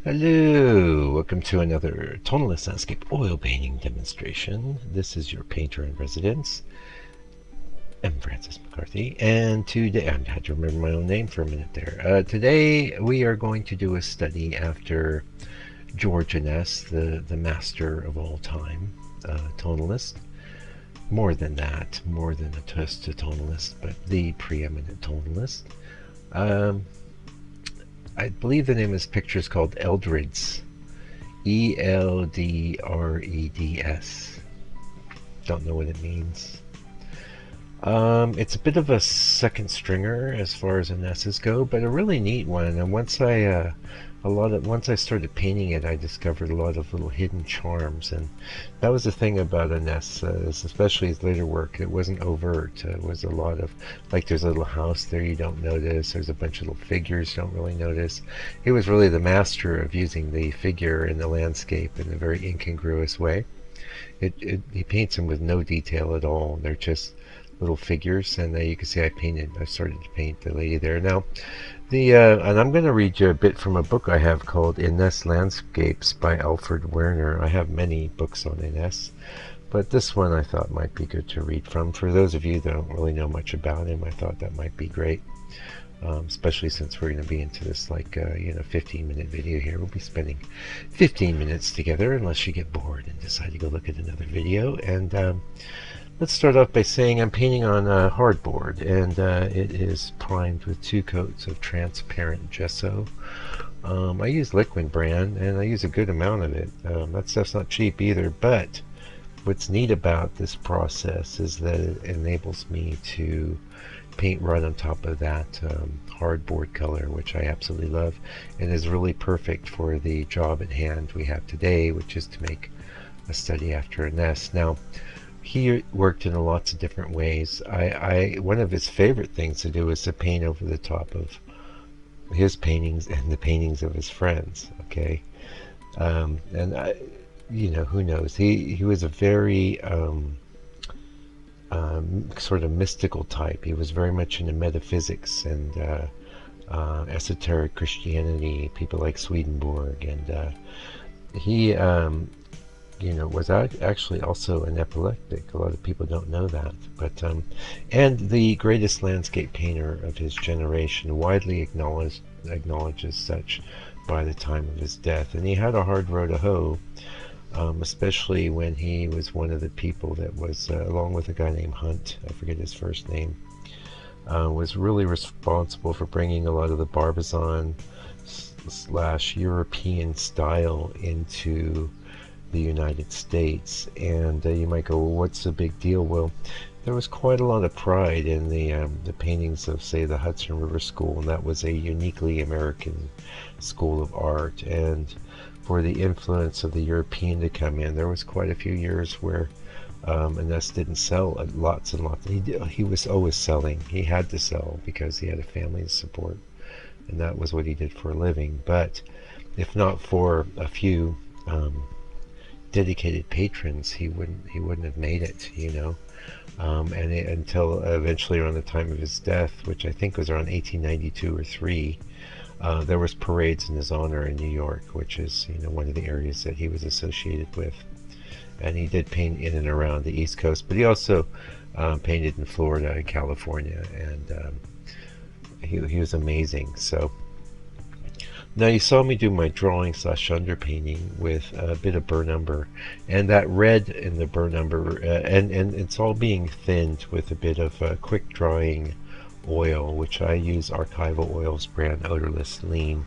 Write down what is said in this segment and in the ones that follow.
Hello, welcome to another tonalist landscape oil painting demonstration. This is your painter in residence, M. Francis McCarthy, and today I had to remember my own name for a minute there. Today we are going to do a study after George Inness, the master of all time, tonalist. More than that, more than a tonalist, but the preeminent tonalist. Um, I believe the name of this picture is called Eldreds. Eldreds. Don't know what it means. It's a bit of a second stringer as far as Innes's go, but a really neat one. And once I started painting it, I discovered a lot of little hidden charms, and that was the thing about Inness, especially his later work. It wasn't overt. It was a lot of, like, there's a little house there you don't notice. There's a bunch of little figures you don't really notice. He was really the master of using the figure in the landscape in a very incongruous way. He paints them with no detail at all. They're just little figures, and you can see I started to paint the lady there. Now, and I'm going to read you a bit from a book I have called Inness Landscapes by Alfred Werner. I have many books on Inness, but this one I thought might be good to read from. For those of you that don't really know much about him, I thought that might be great, especially since we're going to be into this 15-minute video here. We'll be spending 15 minutes together unless you get bored and decide to go look at another video. And let's start off by saying I'm painting on hardboard, and it is primed with 2 coats of transparent gesso. I use Liquid brand, and I use a good amount of it. That stuff's not cheap either, but what's neat about this process is that it enables me to paint right on top of that hardboard color, which I absolutely love, and is really perfect for the job at hand we have today, which is to make a study after Inness. Now, he worked in lots of different ways. One of his favorite things to do was to paint over the top of his paintings and the paintings of his friends. Okay, and who knows? He was a very sort of mystical type. He was very much into metaphysics and esoteric Christianity. People like Swedenborg, and he was actually also an epileptic. A lot of people don't know that, but and the greatest landscape painter of his generation, widely acknowledged as such by the time of his death. And he had a hard row to hoe, especially when he was one of the people that was, along with a guy named Hunt, I forget his first name, was really responsible for bringing a lot of the Barbizon / European style into the United States. And you might go, well, what's the big deal? Well, there was quite a lot of pride in the paintings of, say, the Hudson River School, and that was a uniquely American school of art. And for the influence of the European to come in, there was quite a few years where Inness didn't sell lots and lots. He was always selling. He had to sell because he had a family to support, and that was what he did for a living. But if not for a few dedicated patrons, he wouldn't have made it, until eventually around the time of his death, which I think was around 1892 or 3, there was parades in his honor in New York, which is one of the areas that he was associated with. And he did paint in and around the East Coast, but he also painted in Florida and California, and he was amazing. So now you saw me do my drawing / underpainting with a bit of burnt umber, and that red in the burnt umber, and it's all being thinned with a bit of quick drying oil, which I use Archival Oils brand Odorless Lean,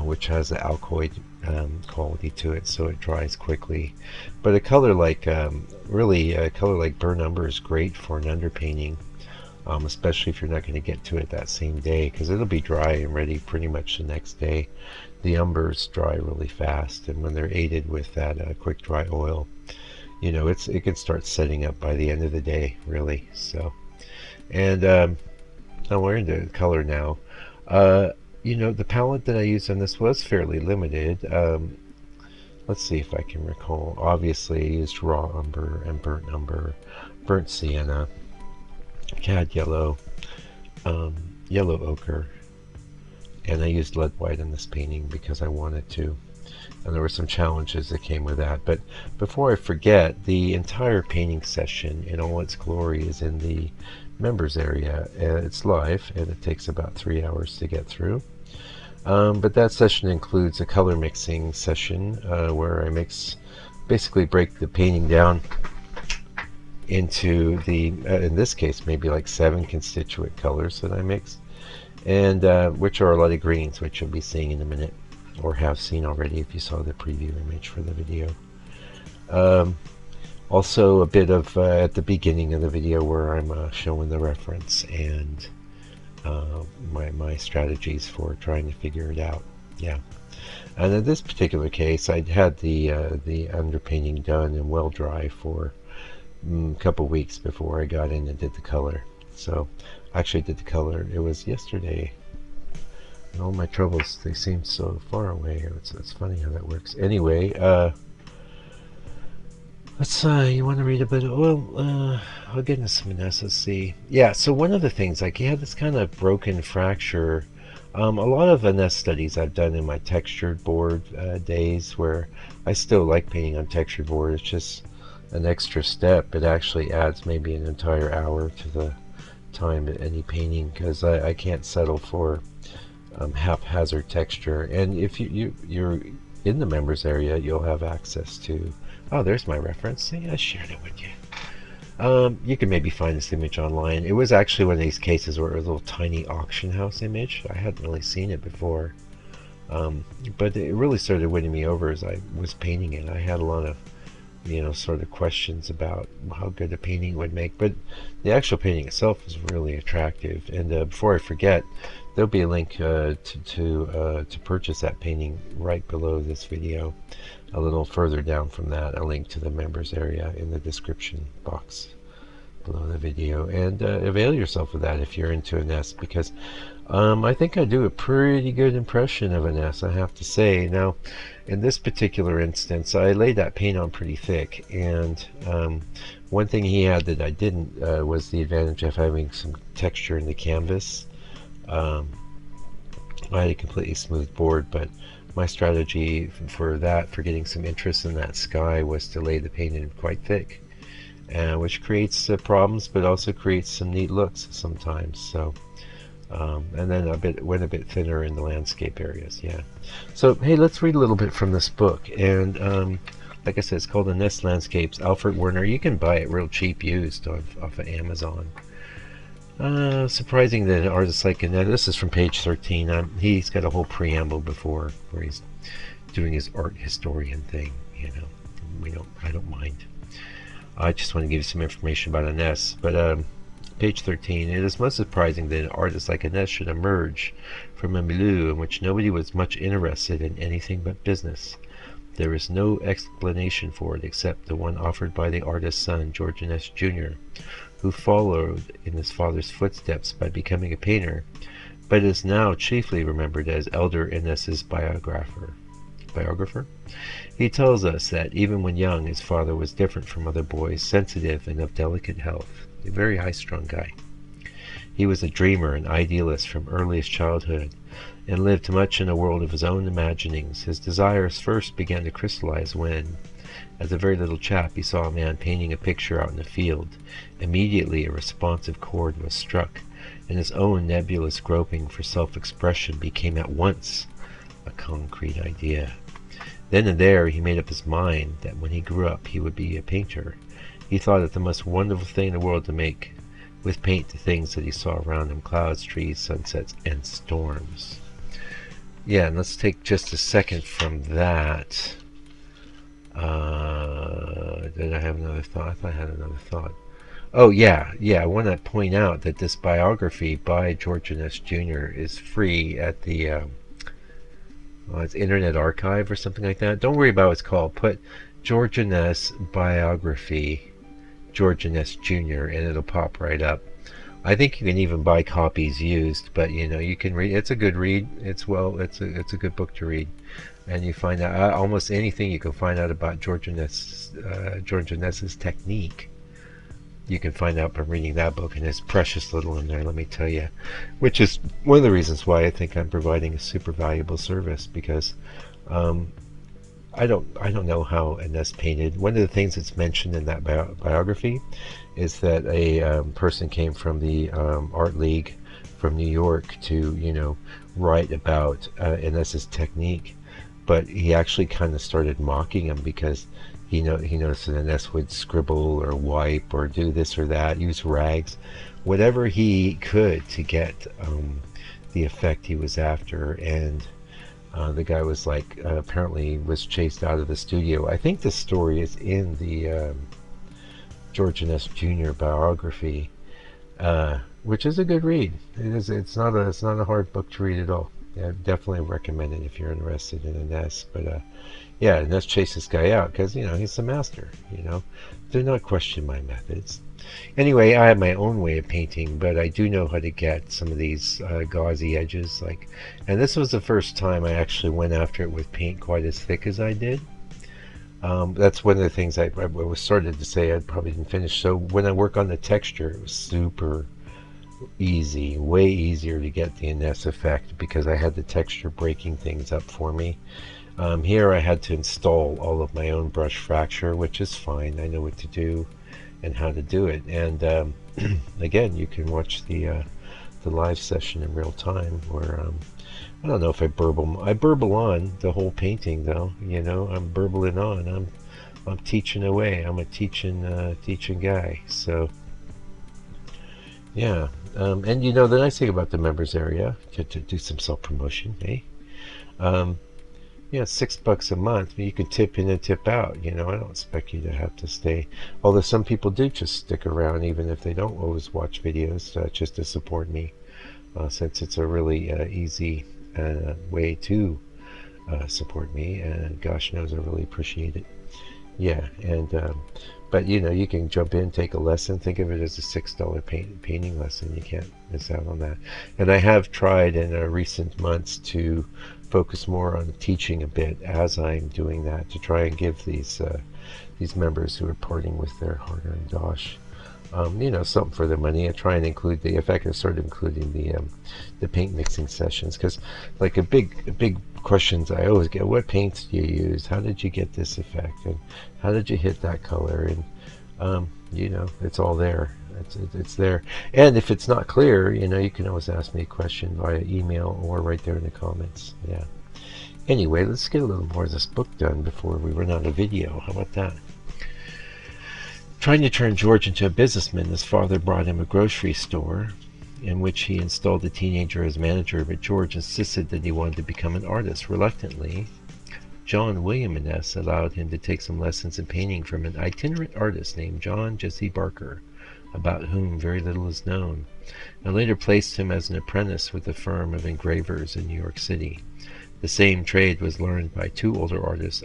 which has the alkaloid quality to it, so it dries quickly. But a color like burnt umber is great for an underpainting. Especially if you're not going to get to it that same day, because it'll be dry and ready pretty much the next day. The umbers dry really fast, and when they're aided with that quick dry oil, it can start setting up by the end of the day, really. So, and now we're into color now. The palette that I used on this was fairly limited. Let's see if I can recall. Obviously, I used raw umber and burnt sienna, cad yellow, yellow ochre, and I used lead white in this painting because I wanted to. And there were some challenges that came with that. But before I forget, the entire painting session in all its glory is in the members area. It's live, and it takes about 3 hours to get through. But that session includes a color mixing session where I basically break the painting down into the, in this case, maybe like 7 constituent colors that I mixed, and which are a lot of greens, which you'll be seeing in a minute, or have seen already if you saw the preview image for the video. Also a bit of at the beginning of the video where I'm showing the reference and my strategies for trying to figure it out. Yeah. And in this particular case, I'd had the underpainting done and well dry for a couple weeks before I got in and did the color. So I actually did the color, it was yesterday. And all my troubles, they seem so far away. It's funny how that works. Anyway, let's, you want to read a bit of, well, I'll get into some Inness, let's see. Yeah, so one of the things, like, he had this kind of broken fracture. A lot of Inness studies I've done in my textured board days, where I still like painting on textured board. It's just an extra step. It actually adds maybe an entire hour to the time at any painting, because I can't settle for haphazard texture. And if you're in the members area, you'll have access to, oh, there's my reference. See, I shared it with you. You can maybe find this image online. It was actually one of these cases where it was a little tiny auction house image. I hadn't really seen it before, but it really started winning me over as I was painting it. I had a lot of, sort of questions about how good a painting would make, but the actual painting itself was really attractive. And before I forget, there'll be a link to purchase that painting right below this video. A little further down from that, a link to the members area in the description box below the video, and avail yourself of that if you're into Inness, because I think I do a pretty good impression of Inness, I have to say. Now, in this particular instance, I laid that paint on pretty thick, and one thing he had that I didn't was the advantage of having some texture in the canvas. I had a completely smooth board, but my strategy for getting some interest in that sky, was to lay the paint in quite thick, which creates problems, but also creates some neat looks sometimes. So, and then went a bit thinner in the landscape areas. Yeah. So hey, let's read a little bit from this book. And like I said, it's called Inness Landscapes, Alfred Werner. You can buy it real cheap used off of Amazon. Surprising that an artist like Inness, this is from page 13. He's got a whole preamble before where he's doing his art historian thing. I don't mind. I just want to give you some information about Inness. But page 13, it is most surprising that an artist like Inness should emerge from a milieu in which nobody was much interested in anything but business. There is no explanation for it except the one offered by the artist's son, George Inness Jr., who followed in his father's footsteps by becoming a painter, but is now chiefly remembered as Elder Inness's biographer. He tells us that even when young, his father was different from other boys, sensitive and of delicate health, a very high-strung guy. He was a dreamer and idealist from earliest childhood, and lived much in a world of his own imaginings. His desires first began to crystallize when, as a very little chap, he saw a man painting a picture out in the field. Immediately a responsive chord was struck, and his own nebulous groping for self-expression became at once a concrete idea. Then and there he made up his mind that when he grew up he would be a painter. He thought it the most wonderful thing in the world to make with paint the things that he saw around him: clouds, trees, sunsets, and storms. Yeah, and let's take just a second from that. Did I have another thought? I thought I had another thought. Oh, yeah, I want to point out that this biography by George Inness Jr. is free at the it's Internet Archive or something like that. Don't worry about what it's called. Put George Inness biography, George Inness Jr., and it'll pop right up. I think you can even buy copies used, but you can read. It's a good read. It's a good book to read, and you find out almost anything you can find out about George Inness's technique you can find out by reading that book, and there's precious little in there, let me tell you, which is one of the reasons why I think I'm providing a super valuable service, because um, I don't know how Inness painted. One of the things that's mentioned in that biography is that a person came from the Art League from New York to, write about Inness's technique, but he actually kind of started mocking him because he noticed that Inness would scribble or wipe or do this or that, use rags, whatever he could to get the effect he was after. And the guy was like, apparently was chased out of the studio. I think the story is in the George Inness Jr. biography, which is a good read. It is. It's not a hard book to read at all. I definitely recommend it if you're interested in Inness. But yeah, Inness chased this guy out because he's the master. Do not question my methods. Anyway, I have my own way of painting, but I do know how to get some of these gauzy edges. And this was the first time I actually went after it with paint quite as thick as I did. That's one of the things I was started to say I probably didn't finish. So when I work on the texture, it was super easy, way easier to get the Inness effect because I had the texture breaking things up for me. Here I had to install all of my own brush fracture, which is fine. I know what to do and how to do it. And again, you can watch the live session in real time where I don't know if I burble on the whole painting though. I'm burbling on. I'm teaching away. I'm a teaching guy. So yeah. And the nice thing about the members area, to do some self-promotion, eh? Yeah, $6 a month. You can tip in and tip out. I don't expect you to have to stay. Although some people do just stick around, even if they don't always watch videos, just to support me, since it's a really easy way to support me. And gosh knows I really appreciate it. Yeah, and but you can jump in, take a lesson. Think of it as a $6 painting lesson. You can't miss out on that. And I have tried in recent months to focus more on teaching a bit as I'm doing that, to try and give these members who are parting with their hard-earned dosh, something for their money. I try and include in fact I started including the paint mixing sessions, because like a big questions I always get: what paints do you use? How did you get this effect? And how did you hit that color? And it's all there. It's there. And if it's not clear, you can always ask me a question via email or right there in the comments. Yeah. Anyway, let's get a little more of this book done before we run out of video. How about that? Trying to turn George into a businessman, his father brought him a grocery store in which he installed a teenager as manager, but George insisted that he wanted to become an artist. Reluctantly, John William Inness allowed him to take some lessons in painting from an itinerant artist named John Jesse Barker, about whom very little is known, and later placed him as an apprentice with a firm of engravers in New York City. The same trade was learned by two older artists,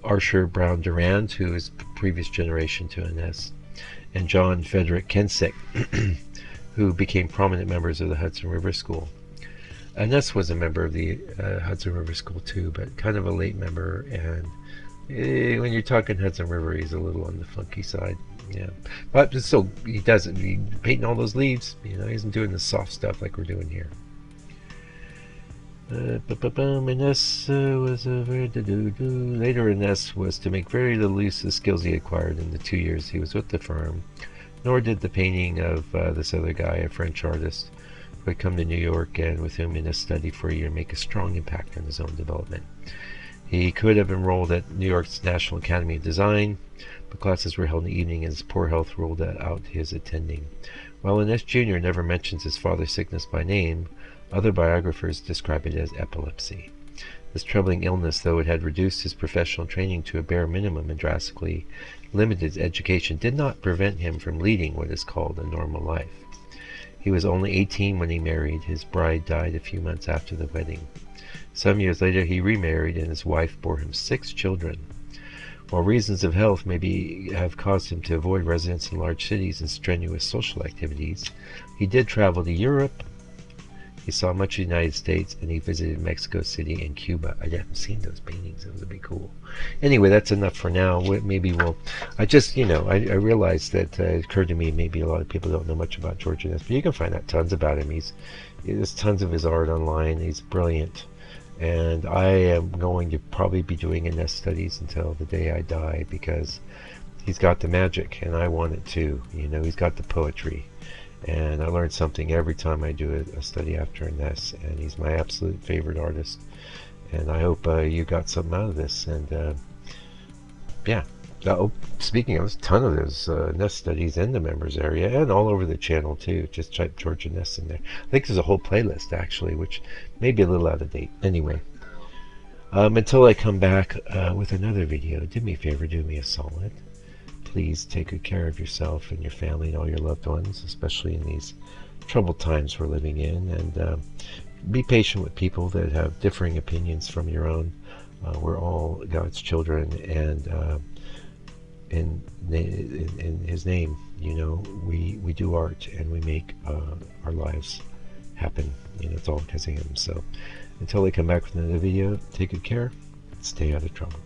Archer Brown Durand, who is previous generation to Inness, and John Frederick Kensick, who became prominent members of the Hudson River School. Inness was a member of the Hudson River School too, but kind of a late member, and when you're talking Hudson River, he's a little on the funky side. Yeah, but still, he does it. He's painting all those leaves. He isn't doing the soft stuff like we're doing here. Inness was a very later. Inness was to make very little use of the skills he acquired in the 2 years he was with the firm, nor did the painting of this other guy, a French artist who had come to New York and with whom Inness studied for a year, make a strong impact on his own development. He could have enrolled at New York's National Academy of Design, but classes were held in the evening and his poor health ruled out his attending. While Inness Jr. never mentions his father's sickness by name, other biographers describe it as epilepsy. This troubling illness, though it had reduced his professional training to a bare minimum and drastically limited his education, did not prevent him from leading what is called a normal life. He was only 18 when he married. His bride died a few months after the wedding. Some years later he remarried, and his wife bore him 6 children. While reasons of health maybe have caused him to avoid residence in large cities and strenuous social activities, he did travel to Europe, He saw much of the United States, and he visited Mexico City and Cuba. I haven't seen those paintings. Those would be cool. Anyway, that's enough for now. Maybe we'll... I just, I realized that it occurred to me maybe a lot of people don't know much about George Inness, but you can find out tons about him. There's tons of his art online. He's brilliant. And I am going to probably be doing Inness studies until the day I die, because he's got the magic, and I want it too. He's got the poetry. And I learn something every time I do a study after Inness, and he's my absolute favorite artist. And I hope you got something out of this. And yeah. Oh, speaking of, there's a ton of those Inness studies in the members area and all over the channel too. Just type George Inness in there. I think there's a whole playlist actually, which may be a little out of date. Anyway, until I come back with another video, do me a favor, do me a solid. Please take good care of yourself and your family and all your loved ones, especially in these troubled times we're living in. And be patient with people that have differing opinions from your own. We're all God's children, and in His name, we do art, and we make our lives happen. It's all because of Him. So until I come back with another video, take good care, stay out of trouble.